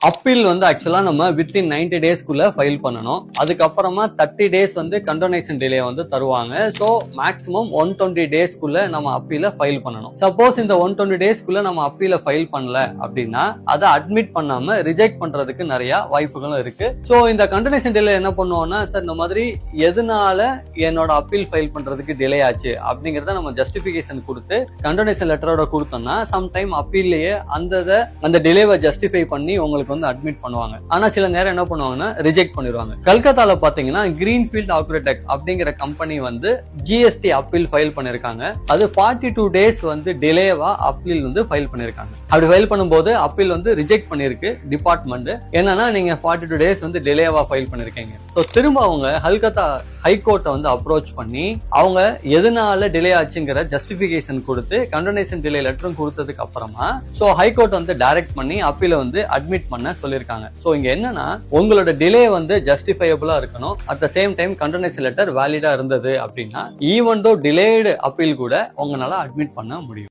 Appeal வந்து ஆக்சுவலா நம்ம வித்தின் 90 டேஸ்க்குள்ள ஃபைல் பண்ணணும். அதுக்கப்புறமா 30 டேஸ் வந்து கண்டோனேஷன் டிலே வந்து தருவாங்க. ஸோ மேக்ஸிமம் 120 டேஸ்க்குள்ள நம்ம அப்பீல ஃபைல் பண்ணணும். சப்போஸ் இந்த 120 டேஸ்க்குள்ள நம்ம அப்பீல ஃபைல் பண்ணல அப்படின்னா அதை அட்மிட் பண்ணாம ரிஜெக்ட் பண்றதுக்கு நிறைய வாய்ப்புகளும் இருக்கு. ஸோ இந்த கண்டோனேஷன் டிலே என்ன பண்ணுவோம்னா, சார் இந்த மாதிரி எதனால என்னோட அப்பீல் ஃபைல் பண்றதுக்கு டிலே ஆச்சு அப்படிங்கறத நம்ம ஜஸ்டிபிகேஷன் கொடுத்து கண்டோனேஷன் லெட்டரோட கொடுத்தோம்னா சம்டைம் அப்பீல்லையே அந்த டிலேவை ஜஸ்டிஃபை பண்ணி உங்களுக்கு வந்து அட்மிட் பண்ணுவாங்க. ஆனா சில நேரம் என்ன பண்ணுவாங்கன்னா ரிஜெக்ட் பண்ணிடுவாங்க. கல்கத்தால பாத்தீங்கன்னா கிரீன்ஃபீல்ட் அக்ரோடெக் அப்படிங்கிற கம்பெனி வந்து ஜிஎஸ்டி அப்பீல் ஃபைல் பண்ணிருக்காங்க. அது 42 டேஸ் வந்து டிலேவா அப்பீல் வந்து ஃபைல் பண்ணிருக்காங்க. அப்படி ஃபைல் பண்ணும்போது அப்பீல் வந்து ரிஜெக்ட் பண்ணிருக்கு டிபார்ட்மெண்ட். என்னன்னா நீங்க 42 டேஸ் வந்து டிலேவா ஃபைல் பண்ணிருக்கீங்க. சோ திரும்ப அவங்க கல்கத்தா ஹைகோர்ட்டை வந்து அப்ரோச் பண்ணி அவங்க எதனால டிலே ஆச்சுங்கிற ஜஸ்டிபிகேஷன் கொடுத்து கண்டோனேஷன் டிலே லெட்டரும் கொடுத்ததுக்கு அப்புறமா சோ ஹைகோர்ட் வந்து டைரக்ட் பண்ணி அப்பீல வந்து அட்மிட் பண்ண சொல்லிருக்காங்க. சோ இங்க என்னன்னா உங்களோட டிலே வந்து ஜஸ்டிஃபையபிளா இருக்கணும். At the same time condonation letter வேலிடா இருந்தது அப்படின்னா ஈவன் தோ டிலேடு அப்பீல் கூட உங்களால அட்மிட் பண்ண முடியும்.